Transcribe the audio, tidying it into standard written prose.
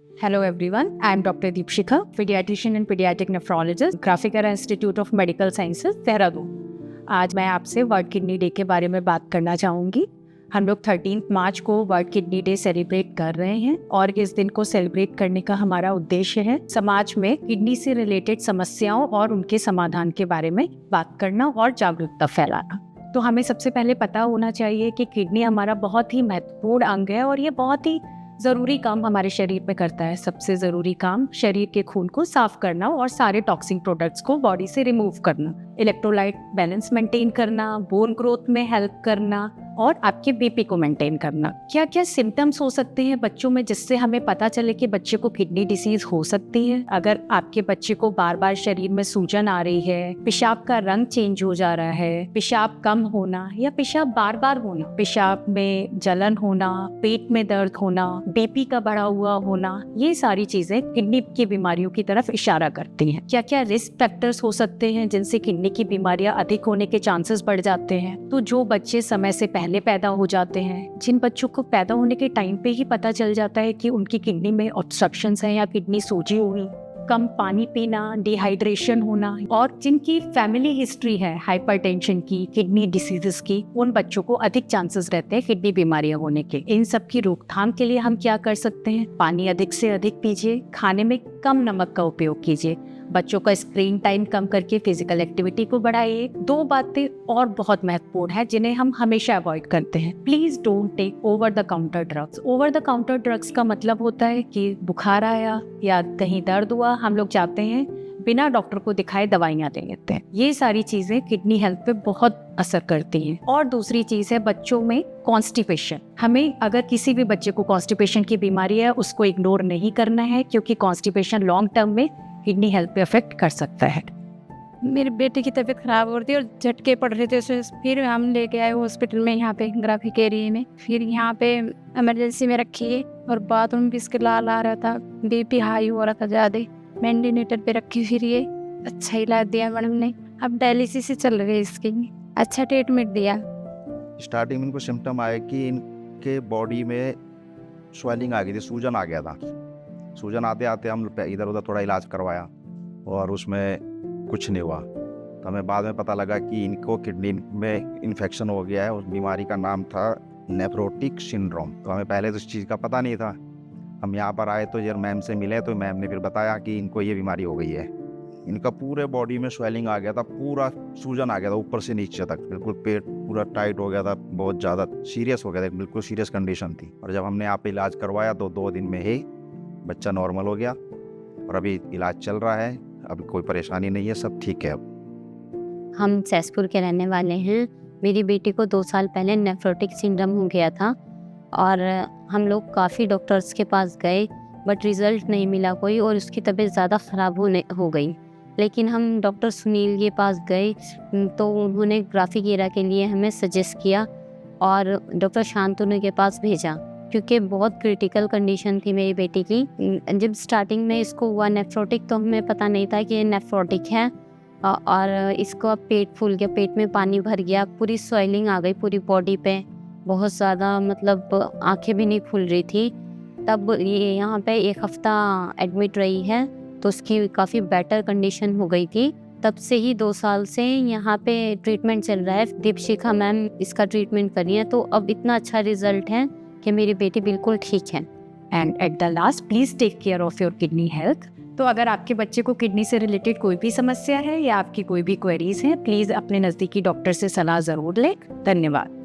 Hello everyone, I am Dr. Deepshikha, pediatrician and pediatric nephrologist, Graphica Institute of Medical Sciences, Dehradun. आज मैं आपसे world kidney day के बारे में बात करना चाहूँगी। हम लोग 13 मार्च को वर्ल्ड किडनी डे सेलिब्रेट कर रहे हैं और इस दिन को सेलिब्रेट करने का हमारा उद्देश्य है समाज में किडनी से रिलेटेड समस्याओं और उनके समाधान के बारे में बात करना और जागरूकता फैलाना। तो हमें सबसे पहले पता होना चाहिए कि किडनी हमारा बहुत ही महत्वपूर्ण अंग है और ये बहुत ही ज़रूरी काम हमारे शरीर में करता है। सबसे ज़रूरी काम शरीर के खून को साफ करना और सारे टॉक्सिक प्रोडक्ट्स को बॉडी से रिमूव करना, इलेक्ट्रोलाइट बैलेंस मेंटेन करना, बोन ग्रोथ में हेल्प करना और आपके बीपी को मेंटेन करना। क्या क्या सिम्टम्स हो सकते हैं बच्चों में जिससे हमें पता चले कि बच्चे को किडनी डिसीज हो सकती है? अगर आपके बच्चे को बार बार शरीर में सूजन आ रही है, पेशाब का रंग चेंज हो जा रहा है, पेशाब कम होना या पेशाब बार बार होना, पेशाब में जलन होना, पेट में दर्द होना, बीपी का बढ़ा हुआ होना, ये सारी चीजें किडनी की बीमारियों की तरफ इशारा करती हैं। क्या क्या रिस्क फैक्टर्स हो सकते हैं जिनसे किडनी की बीमारियां अधिक होने के चांसेस बढ़ जाते हैं? तो जो बच्चे समय से पहले पैदा हो जाते हैं, जिन बच्चों को पैदा होने के टाइम पे ही पता चल जाता है कि उनकी किडनी में ऑब्स्ट्रक्शंस हैं या किडनी सूजी हुई, कम पानी पीना, डिहाइड्रेशन होना और जिनकी फैमिली हिस्ट्री है हाइपरटेंशन की, किडनी डिसीजेस की, उन बच्चों को अधिक चांसेस रहते हैं किडनी बीमारियां होने के। इन सब की रोकथाम के लिए हम क्या कर सकते हैं? पानी अधिक से अधिक पीजिए, खाने में कम नमक का उपयोग कीजिए, बच्चों का स्क्रीन टाइम कम करके फिजिकल एक्टिविटी को बढ़ाइए। 2 बातें और बहुत महत्वपूर्ण है जिन्हें हम हमेशा अवॉइड करते हैं। Please don't take over the counter drugs. Over the counter drugs का मतलब होता है कि बुखार आया या कहीं दर्द हुआ, हम लोग चाहते हैं बिना डॉक्टर को दिखाए दवाइयाँ ले लेते हैं। ये सारी चीजें किडनी हेल्थ पे बहुत असर करती हैं। और दूसरी चीज है बच्चों में कॉन्स्टिपेशन। हमें अगर किसी भी बच्चे को कॉन्स्टिपेशन की बीमारी है उसको इग्नोर नहीं करना है, क्योंकि कॉन्स्टिपेशन लॉन्ग टर्म में किडनी हेल्थ पे अफेक्ट कर सकता है। मेरे बेटे की तबीयत खराब हो रही थी और झटके पड़ रहे थे उसे, फिर हम लेके आए हॉस्पिटल में, यहाँ पे ग्राफिक एरिया में। फिर यहाँ पे इमरजेंसी में रखी और बाथरूम भी इसके लाल आ रहा था, बीपी हाई हो रहा था ज़्यादा, वेंटिलेटर पे रखी। फिर ये अच्छा इलाज दिया मैडम ने, अब डायलिसिस चल रही है इसकी, अच्छा ट्रीटमेंट दिया। स्टार्टिंग में इनको सिम्टम आया कि इनके बॉडी में स्वेलिंग आ गई थी, सूजन आ गया था। सूजन आते आते हम इधर उधर थोड़ा इलाज करवाया और उसमें कुछ नहीं हुआ। तो हमें बाद में पता लगा कि इनको किडनी में इन्फेक्शन हो गया है। उस बीमारी का नाम था नेफ्रोटिक सिंड्रोम। तो हमें पहले तो इस चीज़ का पता नहीं था। हम यहाँ पर आए तो यार मैम से मिले तो मैम ने फिर बताया कि इनको ये बीमारी हो गई है। इनका पूरे बॉडी में स्वेलिंग आ गया था, पूरा सूजन आ गया था ऊपर से नीचे तक, बिल्कुल पेट पूरा टाइट हो गया था, बहुत ज़्यादा सीरियस हो गया था, बिल्कुल सीरियस कंडीशन थी। और जब हमने यहाँ पे इलाज करवाया तो 2 दिन में ही बच्चा नॉर्मल हो गया और अभी इलाज चल रहा है, अभी कोई परेशानी नहीं है, सब ठीक है अब। हम सैसपुर के रहने वाले हैं। मेरी बेटी को 2 साल पहले नेफ्रोटिक सिंड्रोम हो गया था और हम लोग काफ़ी डॉक्टर्स के पास गए बट रिज़ल्ट नहीं मिला कोई और उसकी तबीयत ज़्यादा ख़राब हो गई। लेकिन हम डॉक्टर सुनील के पास गए तो उन्होंने ग्राफिक एरिया के लिए हमें सजेस्ट किया और डॉक्टर शांतनु के पास भेजा, क्योंकि बहुत क्रिटिकल कंडीशन थी मेरी बेटी की। जब स्टार्टिंग में इसको हुआ नेफ्रोटिक तो हमें पता नहीं था कि ये नेफ्रोटिक है और इसको अब पेट फूल गया, पेट में पानी भर गया, पूरी स्वेलिंग आ गई पूरी बॉडी पे, बहुत ज़्यादा, मतलब आंखें भी नहीं खुल रही थी। तब ये यहाँ पे 1 हफ्ता एडमिट रही है तो उसकी काफ़ी बेटर कंडीशन हो गई थी। तब से ही 2 साल से यहाँ पे ट्रीटमेंट चल रहा है। दीपशिखा मैम इसका ट्रीटमेंट कर रही है तो अब इतना अच्छा रिजल्ट है कि मेरी बेटी बिल्कुल ठीक है। And at the last please take care of your kidney health. तो अगर आपके बच्चे को किडनी से रिलेटेड कोई भी समस्या है या आपकी कोई भी क्वेरीज हैं, प्लीज अपने नज़दीकी डॉक्टर से सलाह ज़रूर लें। धन्यवाद।